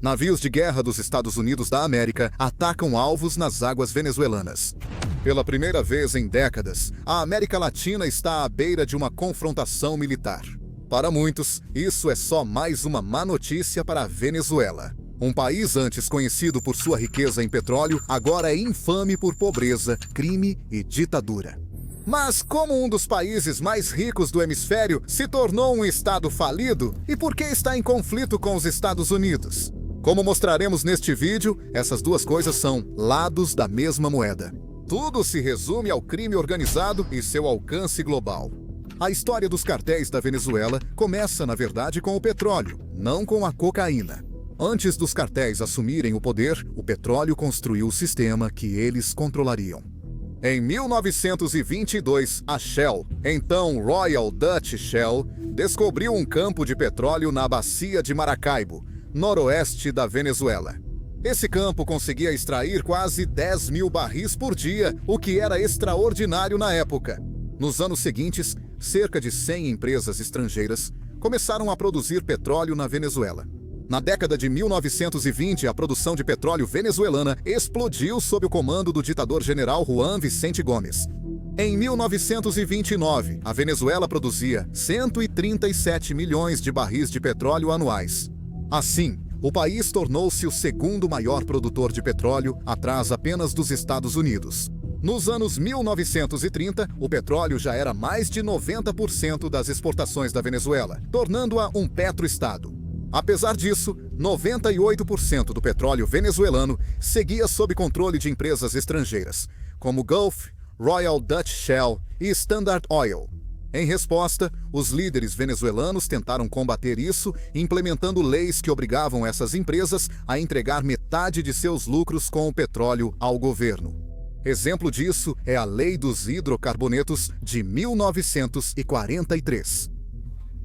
Navios de guerra dos Estados Unidos da América atacam alvos nas águas venezuelanas. Pela primeira vez em décadas, a América Latina está à beira de uma confrontação militar. Para muitos, isso é só mais uma má notícia para a Venezuela. Um país antes conhecido por sua riqueza em petróleo, agora é infame por pobreza, crime e ditadura. Mas como um dos países mais ricos do hemisfério se tornou um estado falido e por que está em conflito com os Estados Unidos? Como mostraremos neste vídeo, essas duas coisas são lados da mesma moeda. Tudo se resume ao crime organizado e seu alcance global. A história dos cartéis da Venezuela começa, na verdade, com o petróleo, não com a cocaína. Antes dos cartéis assumirem o poder, o petróleo construiu o sistema que eles controlariam. Em 1922, a Shell, então Royal Dutch Shell, descobriu um campo de petróleo na bacia de Maracaibo, noroeste da Venezuela. Esse campo conseguia extrair quase 10 mil barris por dia, o que era extraordinário na época. Nos anos seguintes, cerca de 100 empresas estrangeiras começaram a produzir petróleo na Venezuela. Na década de 1920, a produção de petróleo venezuelana explodiu sob o comando do ditador-general Juan Vicente Gómez. Em 1929, a Venezuela produzia 137 milhões de barris de petróleo anuais. Assim, o país tornou-se o segundo maior produtor de petróleo, atrás apenas dos Estados Unidos. Nos anos 1930, o petróleo já era mais de 90% das exportações da Venezuela, tornando-a um petroestado. Apesar disso, 98% do petróleo venezuelano seguia sob controle de empresas estrangeiras, como Gulf, Royal Dutch Shell e Standard Oil. Em resposta, os líderes venezuelanos tentaram combater isso, implementando leis que obrigavam essas empresas a entregar metade de seus lucros com o petróleo ao governo. Exemplo disso é a Lei dos Hidrocarbonetos de 1943.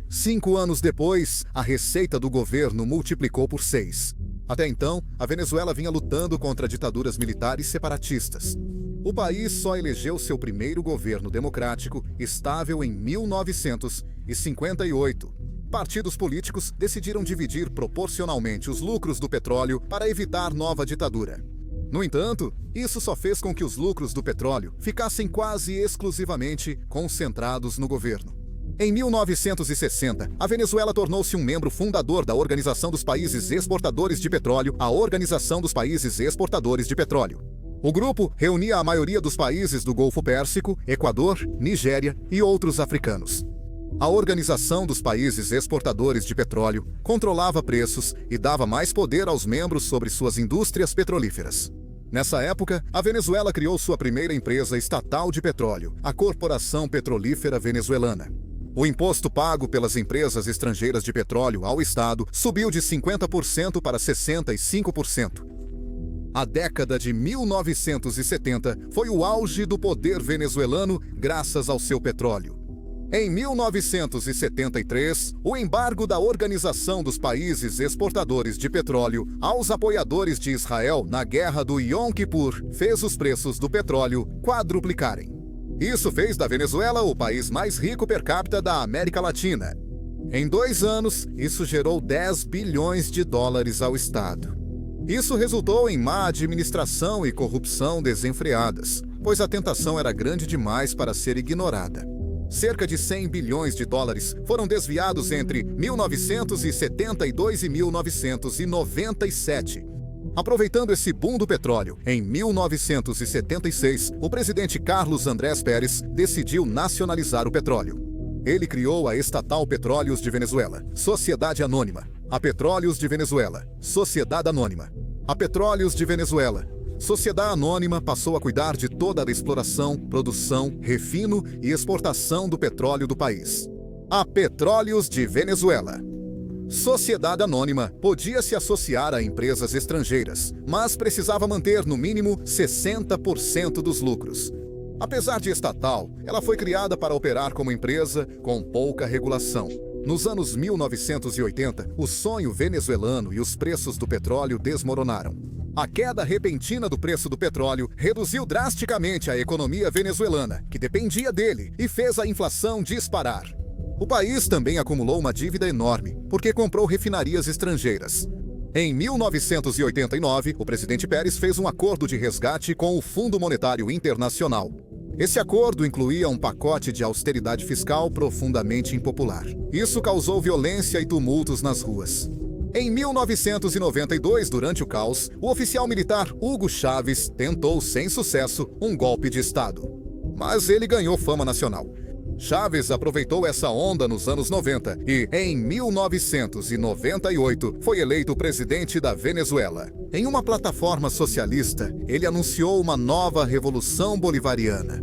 5 anos depois, a receita do governo multiplicou por 6. Até então, a Venezuela vinha lutando contra ditaduras militares separatistas. O país só elegeu seu primeiro governo democrático estável em 1958. Partidos políticos decidiram dividir proporcionalmente os lucros do petróleo para evitar nova ditadura. No entanto, isso só fez com que os lucros do petróleo ficassem quase exclusivamente concentrados no governo. Em 1960, a Venezuela tornou-se um membro fundador da Organização dos Países Exportadores de Petróleo, a Organização dos Países Exportadores de Petróleo. O grupo reunia a maioria dos países do Golfo Pérsico, Equador, Nigéria e outros africanos. A Organização dos Países Exportadores de Petróleo controlava preços e dava mais poder aos membros sobre suas indústrias petrolíferas. Nessa época, a Venezuela criou sua primeira empresa estatal de petróleo, a Corporação Petrolífera Venezuelana. O imposto pago pelas empresas estrangeiras de petróleo ao Estado subiu de 50% para 65%. A década de 1970 foi o auge do poder venezuelano graças ao seu petróleo. Em 1973, o embargo da Organização dos Países Exportadores de Petróleo aos apoiadores de Israel na Guerra do Yom Kippur fez os preços do petróleo quadruplicarem. Isso fez da Venezuela o país mais rico per capita da América Latina. Em 2 anos, isso gerou 10 bilhões de dólares ao Estado. Isso resultou em má administração e corrupção desenfreadas, pois a tentação era grande demais para ser ignorada. Cerca de 100 bilhões de dólares foram desviados entre 1972 e 1997. Aproveitando esse boom do petróleo, em 1976, o presidente Carlos Andrés Pérez decidiu nacionalizar o petróleo. Ele criou a Estatal Petróleos de Venezuela, Sociedade Anônima, a Petróleos de Venezuela, Sociedade Anônima. A Petróleos de Venezuela, Sociedade Anônima passou a cuidar de toda a exploração, produção, refino e exportação do petróleo do país. A Petróleos de Venezuela. Sociedade Anônima podia se associar a empresas estrangeiras, mas precisava manter no mínimo 60% dos lucros. Apesar de estatal, ela foi criada para operar como empresa com pouca regulação. Nos anos 1980, o sonho venezuelano e os preços do petróleo desmoronaram. A queda repentina do preço do petróleo reduziu drasticamente a economia venezuelana, que dependia dele, e fez a inflação disparar. O país também acumulou uma dívida enorme, porque comprou refinarias estrangeiras. Em 1989, o presidente Pérez fez um acordo de resgate com o Fundo Monetário Internacional. Esse acordo incluía um pacote de austeridade fiscal profundamente impopular. Isso causou violência e tumultos nas ruas. Em 1992, durante o caos, o oficial militar Hugo Chávez tentou, sem sucesso, um golpe de Estado. Mas ele ganhou fama nacional. Chávez aproveitou essa onda nos anos 90 e, em 1998, foi eleito presidente da Venezuela. Em uma plataforma socialista, ele anunciou uma nova revolução bolivariana.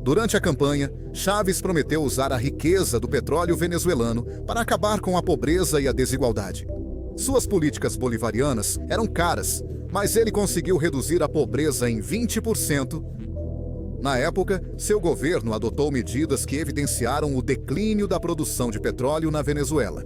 Durante a campanha, Chávez prometeu usar a riqueza do petróleo venezuelano para acabar com a pobreza e a desigualdade. Suas políticas bolivarianas eram caras, mas ele conseguiu reduzir a pobreza em 20%. Na época, seu governo adotou medidas que evidenciaram o declínio da produção de petróleo na Venezuela.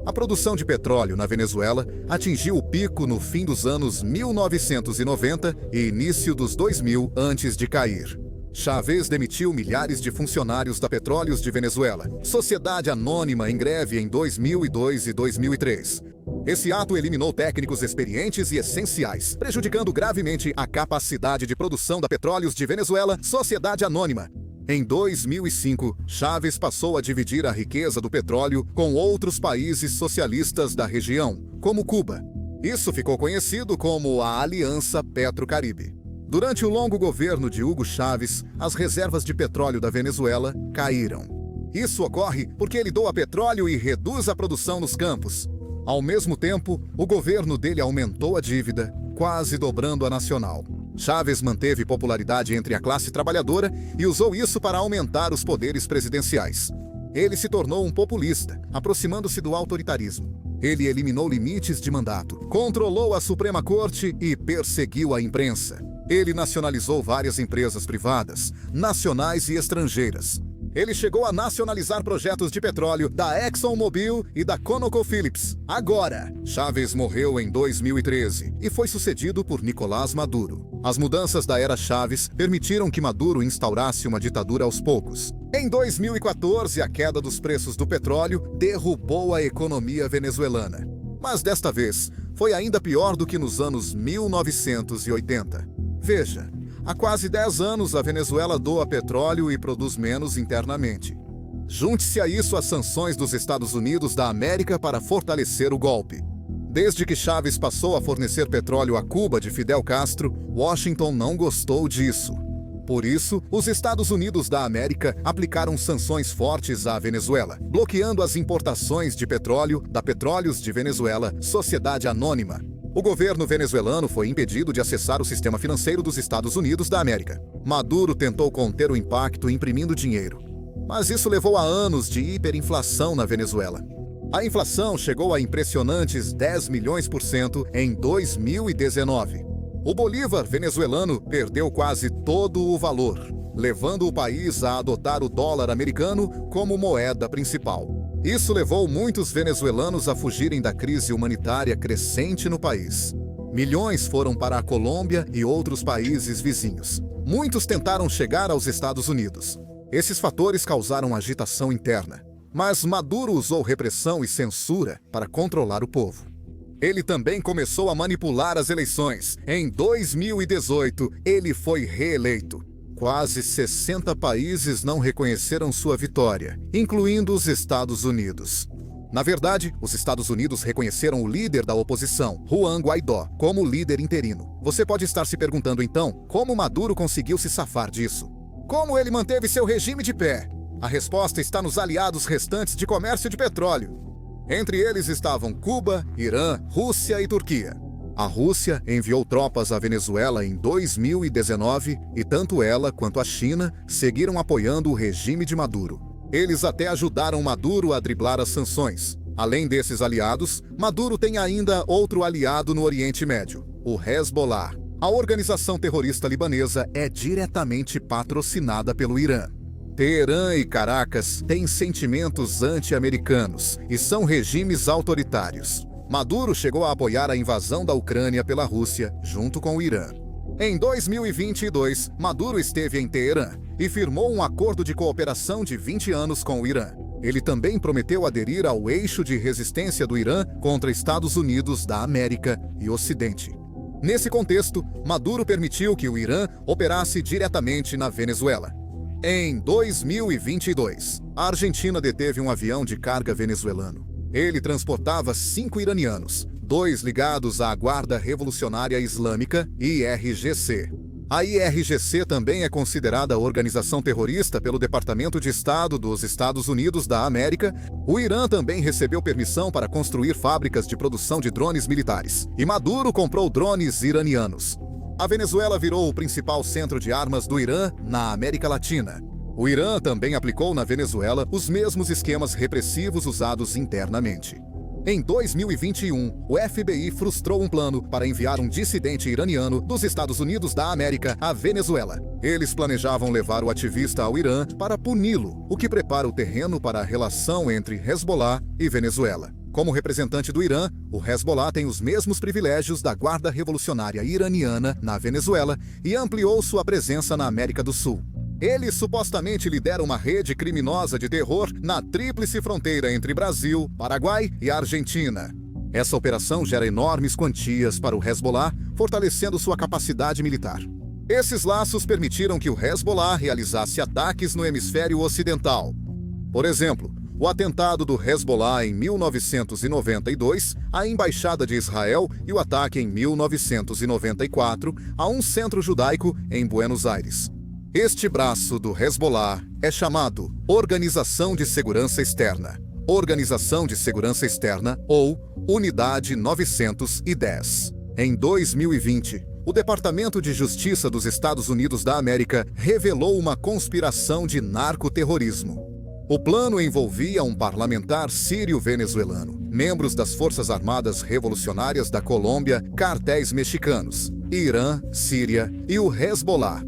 A produção de petróleo na Venezuela atingiu o pico no fim dos anos 1990 e início dos 2000 antes de cair. Chávez demitiu milhares de funcionários da Petróleos de Venezuela, sociedade anônima em greve em 2002 e 2003. Esse ato eliminou técnicos experientes e essenciais, prejudicando gravemente a capacidade de produção da Petróleos de Venezuela, sociedade anônima. Em 2005, Chávez passou a dividir a riqueza do petróleo com outros países socialistas da região, como Cuba. Isso ficou conhecido como a Aliança Petro-Caribe. Durante o longo governo de Hugo Chávez, as reservas de petróleo da Venezuela caíram. Isso ocorre porque ele doa petróleo e reduz a produção nos campos. Ao mesmo tempo, o governo dele aumentou a dívida, quase dobrando a nacional. Chávez manteve popularidade entre a classe trabalhadora e usou isso para aumentar os poderes presidenciais. Ele se tornou um populista, aproximando-se do autoritarismo. Ele eliminou limites de mandato, controlou a Suprema Corte e perseguiu a imprensa. Ele nacionalizou várias empresas privadas, nacionais e estrangeiras. Ele chegou a nacionalizar projetos de petróleo da ExxonMobil e da ConocoPhillips. Agora, Chávez morreu em 2013 e foi sucedido por Nicolás Maduro. As mudanças da era Chávez permitiram que Maduro instaurasse uma ditadura aos poucos. Em 2014, a queda dos preços do petróleo derrubou a economia venezuelana. Mas desta vez, foi ainda pior do que nos anos 1980. Veja, há quase 10 anos a Venezuela doa petróleo e produz menos internamente. Junte-se a isso as sanções dos Estados Unidos da América para fortalecer o golpe. Desde que Chávez passou a fornecer petróleo a Cuba de Fidel Castro, Washington não gostou disso. Por isso, os Estados Unidos da América aplicaram sanções fortes à Venezuela, bloqueando as importações de petróleo da Petróleos de Venezuela, sociedade anônima. O governo venezuelano foi impedido de acessar o sistema financeiro dos Estados Unidos da América. Maduro tentou conter o impacto imprimindo dinheiro. Mas isso levou a anos de hiperinflação na Venezuela. A inflação chegou a impressionantes 10 milhões por cento em 2019. O bolívar venezuelano perdeu quase todo o valor, levando o país a adotar o dólar americano como moeda principal. Isso levou muitos venezuelanos a fugirem da crise humanitária crescente no país. Milhões foram para a Colômbia e outros países vizinhos. Muitos tentaram chegar aos Estados Unidos. Esses fatores causaram agitação interna. Mas Maduro usou repressão e censura para controlar o povo. Ele também começou a manipular as eleições. Em 2018, ele foi reeleito. Quase 60 países não reconheceram sua vitória, incluindo os Estados Unidos. Na verdade, os Estados Unidos reconheceram o líder da oposição, Juan Guaidó, como líder interino. Você pode estar se perguntando então, como Maduro conseguiu se safar disso? Como ele manteve seu regime de pé? A resposta está nos aliados restantes de comércio de petróleo. Entre eles estavam Cuba, Irã, Rússia e Turquia. A Rússia enviou tropas à Venezuela em 2019 e tanto ela quanto a China seguiram apoiando o regime de Maduro. Eles até ajudaram Maduro a driblar as sanções. Além desses aliados, Maduro tem ainda outro aliado no Oriente Médio, o Hezbollah. A organização terrorista libanesa é diretamente patrocinada pelo Irã. Teherã e Caracas têm sentimentos anti-americanos e são regimes autoritários. Maduro chegou a apoiar a invasão da Ucrânia pela Rússia, junto com o Irã. Em 2022, Maduro esteve em Teherã e firmou um acordo de cooperação de 20 anos com o Irã. Ele também prometeu aderir ao eixo de resistência do Irã contra Estados Unidos da América e Ocidente. Nesse contexto, Maduro permitiu que o Irã operasse diretamente na Venezuela. Em 2022, a Argentina deteve um avião de carga venezuelano. Ele transportava 5 iranianos, 2 ligados à Guarda Revolucionária Islâmica, IRGC. A IRGC também é considerada organização terrorista pelo Departamento de Estado dos Estados Unidos da América. O Irã também recebeu permissão para construir fábricas de produção de drones militares. E Maduro comprou drones iranianos. A Venezuela virou o principal centro de armas do Irã na América Latina. O Irã também aplicou na Venezuela os mesmos esquemas repressivos usados internamente. Em 2021, o FBI frustrou um plano para enviar um dissidente iraniano dos Estados Unidos da América à Venezuela. Eles planejavam levar o ativista ao Irã para puni-lo, o que prepara o terreno para a relação entre Hezbollah e Venezuela. Como representante do Irã, o Hezbollah tem os mesmos privilégios da Guarda Revolucionária Iraniana na Venezuela e ampliou sua presença na América do Sul. Ele supostamente lidera uma rede criminosa de terror na tríplice fronteira entre Brasil, Paraguai e Argentina. Essa operação gera enormes quantias para o Hezbollah, fortalecendo sua capacidade militar. Esses laços permitiram que o Hezbollah realizasse ataques no hemisfério ocidental. Por exemplo, o atentado do Hezbollah em 1992 à Embaixada de Israel e o ataque em 1994 a um centro judaico em Buenos Aires. Este braço do Hezbollah é chamado Organização de Segurança Externa, Organização de Segurança Externa ou Unidade 910. Em 2020, o Departamento de Justiça dos Estados Unidos da América revelou uma conspiração de narcoterrorismo. O plano envolvia um parlamentar sírio-venezuelano, membros das Forças Armadas Revolucionárias da Colômbia, cartéis mexicanos, Irã, Síria e o Hezbollah.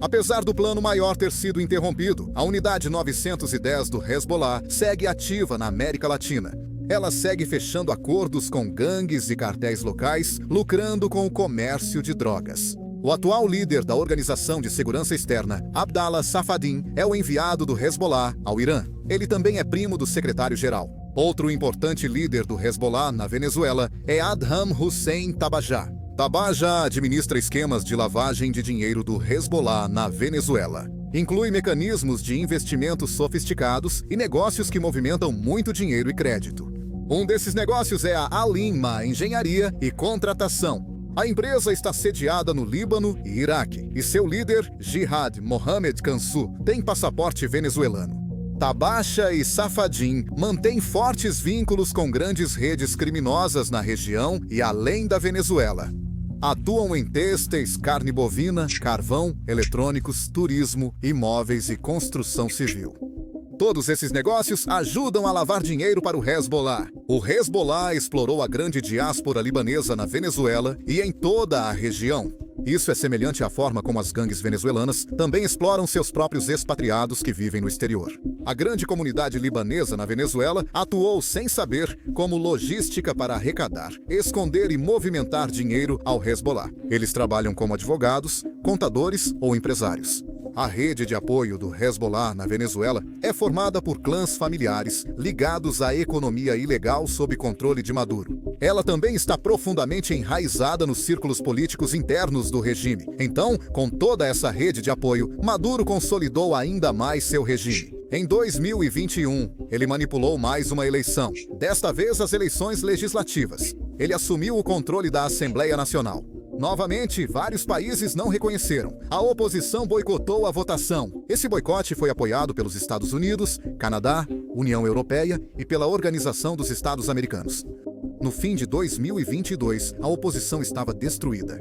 Apesar do plano maior ter sido interrompido, a Unidade 910 do Hezbollah segue ativa na América Latina. Ela segue fechando acordos com gangues e cartéis locais, lucrando com o comércio de drogas. O atual líder da Organização de Segurança Externa, Abdallah Safadin, é o enviado do Hezbollah ao Irã. Ele também é primo do secretário-geral. Outro importante líder do Hezbollah na Venezuela é Adham Hussein Tabajá. Tabajá administra esquemas de lavagem de dinheiro do Hezbollah na Venezuela. Inclui mecanismos de investimentos sofisticados e negócios que movimentam muito dinheiro e crédito. Um desses negócios é a Alinma Engenharia e Contratação. A empresa está sediada no Líbano e Iraque, e seu líder, Jihad Mohamed Kansu, tem passaporte venezuelano. Tabajá e Safadin mantêm fortes vínculos com grandes redes criminosas na região e além da Venezuela. Atuam em têxteis, carne bovina, carvão, eletrônicos, turismo, imóveis e construção civil. Todos esses negócios ajudam a lavar dinheiro para o Hezbollah. O Hezbollah explorou a grande diáspora libanesa na Venezuela e em toda a região. Isso é semelhante à forma como as gangues venezuelanas também exploram seus próprios expatriados que vivem no exterior. A grande comunidade libanesa na Venezuela atuou sem saber como logística para arrecadar, esconder e movimentar dinheiro ao Hezbollah. Eles trabalham como advogados, contadores ou empresários. A rede de apoio do Hezbollah na Venezuela é formada por clãs familiares ligados à economia ilegal sob controle de Maduro. Ela também está profundamente enraizada nos círculos políticos internos do regime. Então, com toda essa rede de apoio, Maduro consolidou ainda mais seu regime. Em 2021, ele manipulou mais uma eleição, desta vez as eleições legislativas. Ele assumiu o controle da Assembleia Nacional. Novamente, vários países não reconheceram. A oposição boicotou a votação. Esse boicote foi apoiado pelos Estados Unidos, Canadá, União Europeia e pela Organização dos Estados Americanos. No fim de 2022, a oposição estava destruída.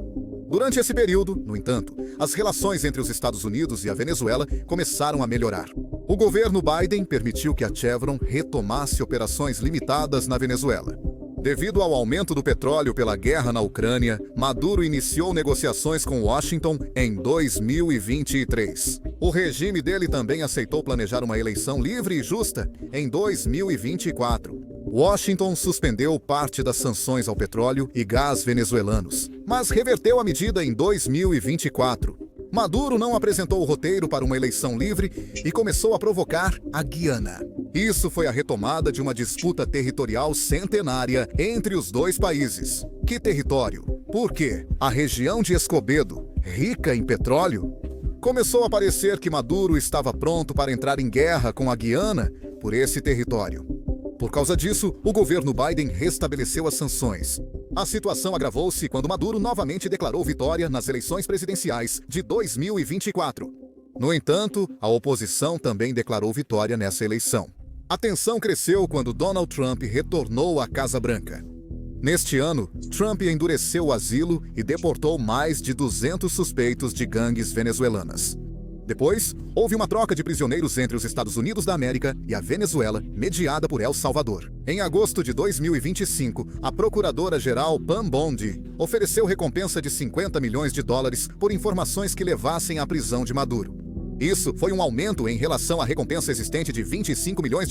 Durante esse período, no entanto, as relações entre os Estados Unidos e a Venezuela começaram a melhorar. O governo Biden permitiu que a Chevron retomasse operações limitadas na Venezuela. Devido ao aumento do petróleo pela guerra na Ucrânia, Maduro iniciou negociações com Washington em 2023. O regime dele também aceitou planejar uma eleição livre e justa em 2024. Washington suspendeu parte das sanções ao petróleo e gás venezuelanos, mas reverteu a medida em 2024. Maduro não apresentou o roteiro para uma eleição livre e começou a provocar a Guiana. Isso foi a retomada de uma disputa territorial centenária entre os dois países. Que território? Por quê? A região de Escobedo, rica em petróleo, começou a parecer que Maduro estava pronto para entrar em guerra com a Guiana por esse território. Por causa disso, o governo Biden restabeleceu as sanções. A situação agravou-se quando Maduro novamente declarou vitória nas eleições presidenciais de 2024. No entanto, a oposição também declarou vitória nessa eleição. A tensão cresceu quando Donald Trump retornou à Casa Branca. Neste ano, Trump endureceu o asilo e deportou mais de 200 suspeitos de gangues venezuelanas. Depois, houve uma troca de prisioneiros entre os Estados Unidos da América e a Venezuela, mediada por El Salvador. Em agosto de 2025, a procuradora-geral Pam Bondi ofereceu recompensa de $50 milhões por informações que levassem à prisão de Maduro. Isso foi um aumento em relação à recompensa existente de $25 milhões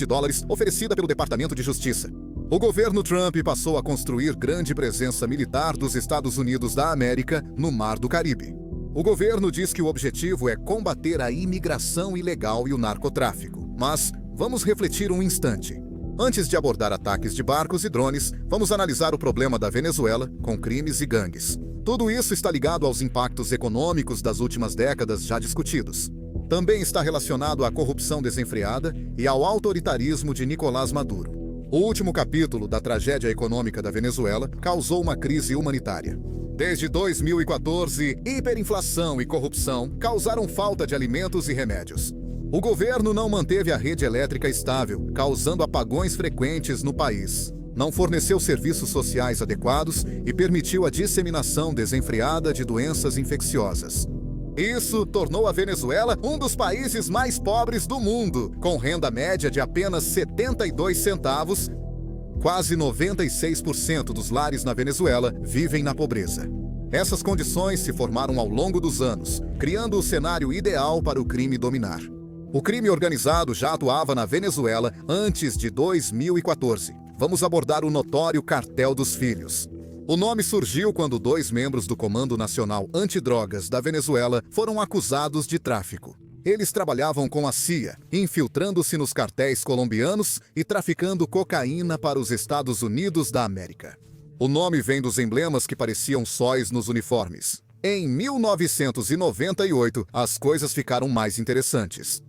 oferecida pelo Departamento de Justiça. O governo Trump passou a construir grande presença militar dos Estados Unidos da América no Mar do Caribe. O governo diz que o objetivo é combater a imigração ilegal e o narcotráfico. Mas vamos refletir um instante. Antes de abordar ataques de barcos e drones, vamos analisar o problema da Venezuela com crimes e gangues. Tudo isso está ligado aos impactos econômicos das últimas décadas já discutidos. Também está relacionado à corrupção desenfreada e ao autoritarismo de Nicolás Maduro. O último capítulo da tragédia econômica da Venezuela causou uma crise humanitária. Desde 2014, hiperinflação e corrupção causaram falta de alimentos e remédios. O governo não manteve a rede elétrica estável, causando apagões frequentes no país. Não forneceu serviços sociais adequados e permitiu a disseminação desenfreada de doenças infecciosas. Isso tornou a Venezuela um dos países mais pobres do mundo, com renda média de apenas 72 centavos. Quase 96% dos lares na Venezuela vivem na pobreza. Essas condições se formaram ao longo dos anos, criando o cenário ideal para o crime dominar. O crime organizado já atuava na Venezuela antes de 2014. Vamos abordar o notório Cartel dos Filhos. O nome surgiu quando 2 membros do Comando Nacional Antidrogas da Venezuela foram acusados de tráfico. Eles trabalhavam com a CIA, infiltrando-se nos cartéis colombianos e traficando cocaína para os Estados Unidos da América. O nome vem dos emblemas que pareciam sóis nos uniformes. Em 1998, as coisas ficaram mais interessantes.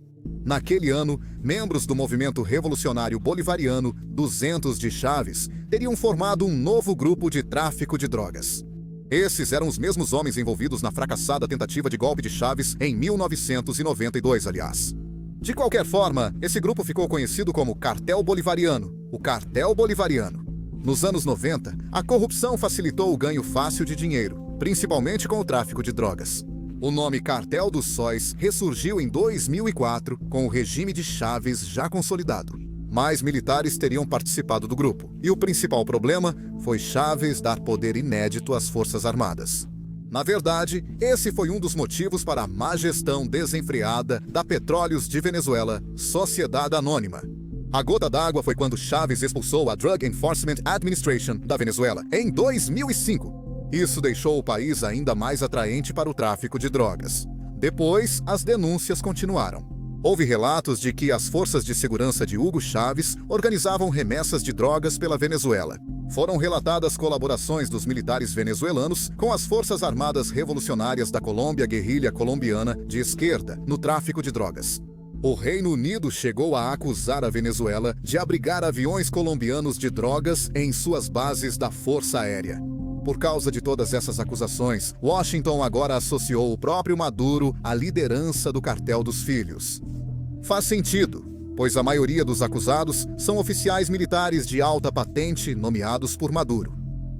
Naquele ano, membros do movimento revolucionário bolivariano 200 de Chaves teriam formado um novo grupo de tráfico de drogas. Esses eram os mesmos homens envolvidos na fracassada tentativa de golpe de Chaves em 1992, aliás. De qualquer forma, esse grupo ficou conhecido como Cartel Bolivariano, o Cartel Bolivariano. Nos anos 90, a corrupção facilitou o ganho fácil de dinheiro, principalmente com o tráfico de drogas. O nome Cartel dos Sóis ressurgiu em 2004 com o regime de Chaves já consolidado. Mais militares teriam participado do grupo, e o principal problema foi Chaves dar poder inédito às Forças Armadas. Na verdade, esse foi um dos motivos para a má gestão desenfreada da Petróleos de Venezuela, Sociedade Anônima. A gota d'água foi quando Chaves expulsou a Drug Enforcement Administration da Venezuela em 2005. Isso deixou o país ainda mais atraente para o tráfico de drogas. Depois, as denúncias continuaram. Houve relatos de que as forças de segurança de Hugo Chávez organizavam remessas de drogas pela Venezuela. Foram relatadas colaborações dos militares venezuelanos com as Forças Armadas Revolucionárias da Colômbia Guerrilha Colombiana de esquerda no tráfico de drogas. O Reino Unido chegou a acusar a Venezuela de abrigar aviões colombianos de drogas em suas bases da Força Aérea. Por causa de todas essas acusações, Washington agora associou o próprio Maduro à liderança do Cartel dos Filhos. Faz sentido, pois a maioria dos acusados são oficiais militares de alta patente nomeados por Maduro.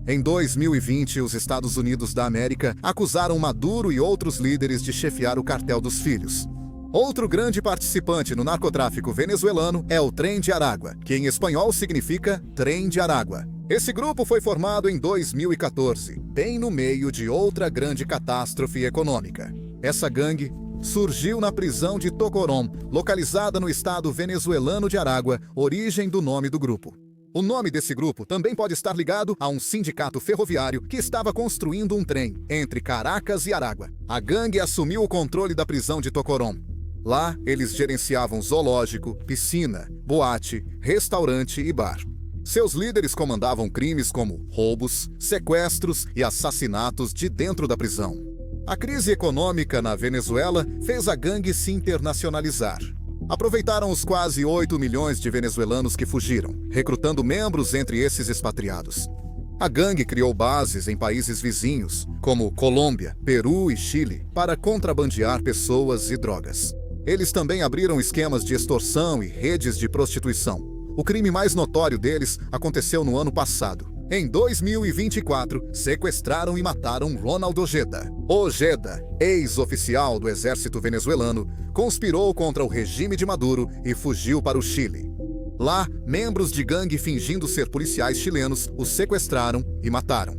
Em 2020, os Estados Unidos da América acusaram Maduro e outros líderes de chefiar o Cartel dos Filhos. Outro grande participante no narcotráfico venezuelano é o Tren de Aragua, que em espanhol significa Trem de Aragua. Esse grupo foi formado em 2014, bem no meio de outra grande catástrofe econômica. Essa gangue surgiu na prisão de Tocorón, localizada no estado venezuelano de Aragua, origem do nome do grupo. O nome desse grupo também pode estar ligado a um sindicato ferroviário que estava construindo um trem entre Caracas e Aragua. A gangue assumiu o controle da prisão de Tocorón. Lá, eles gerenciavam zoológico, piscina, boate, restaurante e bar. Seus líderes comandavam crimes como roubos, sequestros e assassinatos de dentro da prisão. A crise econômica na Venezuela fez a gangue se internacionalizar. Aproveitaram os quase 8 milhões de venezuelanos que fugiram, recrutando membros entre esses expatriados. A gangue criou bases em países vizinhos, como Colômbia, Peru e Chile, para contrabandear pessoas e drogas. Eles também abriram esquemas de extorsão e redes de prostituição. O crime mais notório deles aconteceu no ano passado. Em 2024, sequestraram e mataram Ronald Ojeda. Ojeda, ex-oficial do exército venezuelano, conspirou contra o regime de Maduro e fugiu para o Chile. Lá, membros de gangue fingindo ser policiais chilenos o sequestraram e mataram.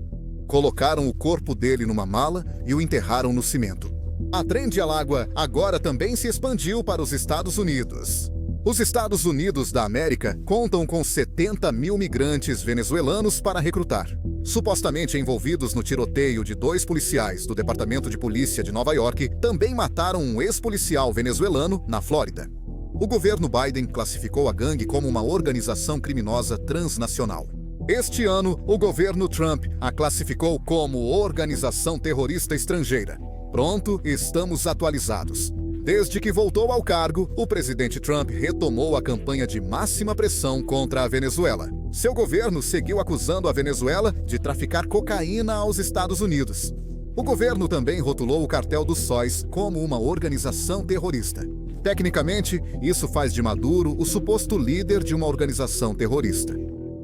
Colocaram o corpo dele numa mala e o enterraram no cimento. A Tren de Aragua agora também se expandiu para os Estados Unidos. Os Estados Unidos da América contam com 70 mil migrantes venezuelanos para recrutar. Supostamente envolvidos no tiroteio de 2 policiais do Departamento de Polícia de Nova York, também mataram um ex-policial venezuelano na Flórida. O governo Biden classificou a gangue como uma organização criminosa transnacional. Este ano, o governo Trump a classificou como organização terrorista estrangeira. Pronto, estamos atualizados. Desde que voltou ao cargo, o presidente Trump retomou a campanha de máxima pressão contra a Venezuela. Seu governo seguiu acusando a Venezuela de traficar cocaína aos Estados Unidos. O governo também rotulou o Cartel dos Sóis como uma organização terrorista. Tecnicamente, isso faz de Maduro o suposto líder de uma organização terrorista.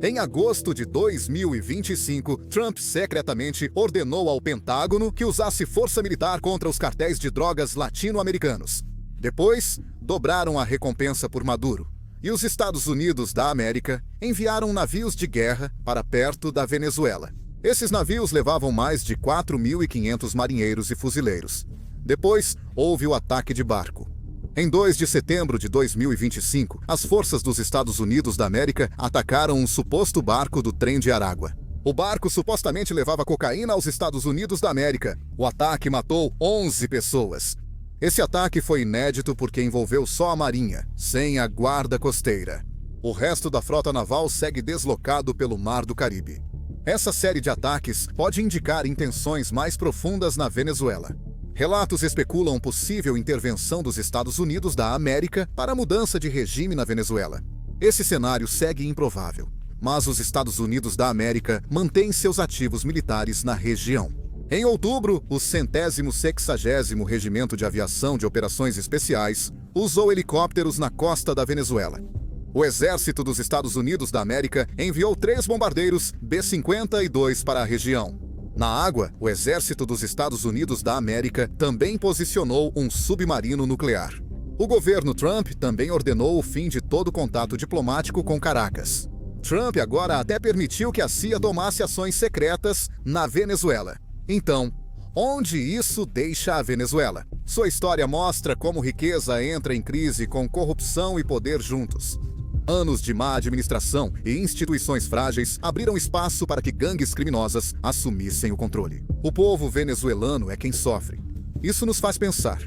Em agosto de 2025, Trump secretamente ordenou ao Pentágono que usasse força militar contra os cartéis de drogas latino-americanos. Depois, dobraram a recompensa por Maduro. E os Estados Unidos da América enviaram navios de guerra para perto da Venezuela. Esses navios levavam mais de 4.500 marinheiros e fuzileiros. Depois, houve o ataque de barco. Em 2 de setembro de 2025, as forças dos Estados Unidos da América atacaram um suposto barco do Tren de Aragua. O barco supostamente levava cocaína aos Estados Unidos da América. O ataque matou 11 pessoas. Esse ataque foi inédito porque envolveu só a Marinha, sem a Guarda Costeira. O resto da frota naval segue deslocado pelo Mar do Caribe. Essa série de ataques pode indicar intenções mais profundas na Venezuela. Relatos especulam possível intervenção dos Estados Unidos da América para a mudança de regime na Venezuela. Esse cenário segue improvável, mas os Estados Unidos da América mantêm seus ativos militares na região. Em outubro, o 160º Regimento de Aviação de Operações Especiais usou helicópteros na costa da Venezuela. O Exército dos Estados Unidos da América enviou 3 bombardeiros B-50 e 2 para a região. Na água, o Exército dos Estados Unidos da América também posicionou um submarino nuclear. O governo Trump também ordenou o fim de todo contato diplomático com Caracas. Trump agora até permitiu que a CIA tomasse ações secretas na Venezuela. Então, onde isso deixa a Venezuela? Sua história mostra como riqueza entra em crise com corrupção e poder juntos. Anos de má administração e instituições frágeis abriram espaço para que gangues criminosas assumissem o controle. O povo venezuelano é quem sofre. Isso nos faz pensar: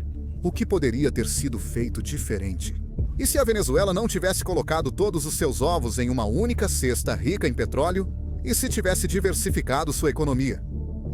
o que poderia ter sido feito diferente? E se a Venezuela não tivesse colocado todos os seus ovos em uma única cesta rica em petróleo? E se tivesse diversificado sua economia?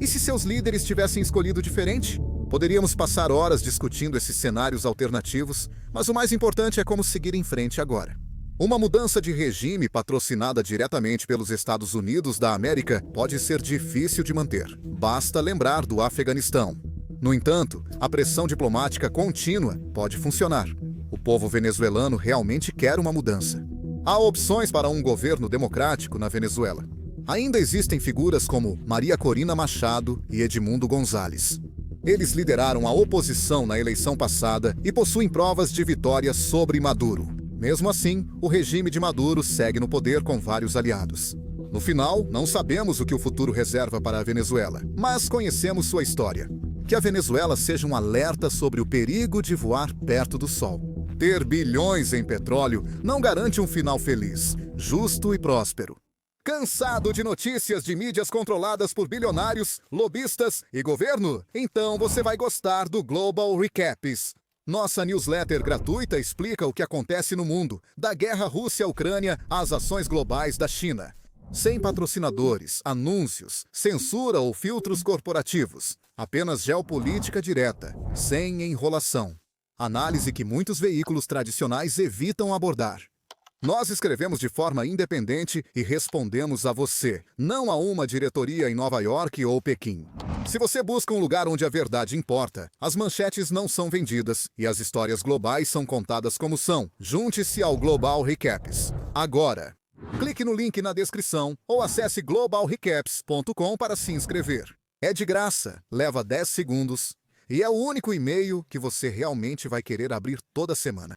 E se seus líderes tivessem escolhido diferente? Poderíamos passar horas discutindo esses cenários alternativos, mas o mais importante é como seguir em frente agora. Uma mudança de regime patrocinada diretamente pelos Estados Unidos da América pode ser difícil de manter. Basta lembrar do Afeganistão. No entanto, a pressão diplomática contínua pode funcionar. O povo venezuelano realmente quer uma mudança. Há opções para um governo democrático na Venezuela. Ainda existem figuras como Maria Corina Machado e Edmundo González. Eles lideraram a oposição na eleição passada e possuem provas de vitória sobre Maduro. Mesmo assim, o regime de Maduro segue no poder com vários aliados. No final, não sabemos o que o futuro reserva para a Venezuela, mas conhecemos sua história. Que a Venezuela seja um alerta sobre o perigo de voar perto do sol. Ter bilhões em petróleo não garante um final feliz, justo e próspero. Cansado de notícias de mídias controladas por bilionários, lobistas e governo? Então você vai gostar do Global Recaps. Nossa newsletter gratuita explica o que acontece no mundo, da guerra Rússia-Ucrânia às ações globais da China. Sem patrocinadores, anúncios, censura ou filtros corporativos. Apenas geopolítica direta, sem enrolação. Análise que muitos veículos tradicionais evitam abordar. Nós escrevemos de forma independente e respondemos a você, não a uma diretoria em Nova York ou Pequim. Se você busca um lugar onde a verdade importa, as manchetes não são vendidas e as histórias globais são contadas como são. Junte-se ao Global Recaps. Agora! Clique no link na descrição ou acesse globalrecaps.com para se inscrever. É de graça, leva 10 segundos e é o único e-mail que você realmente vai querer abrir toda semana.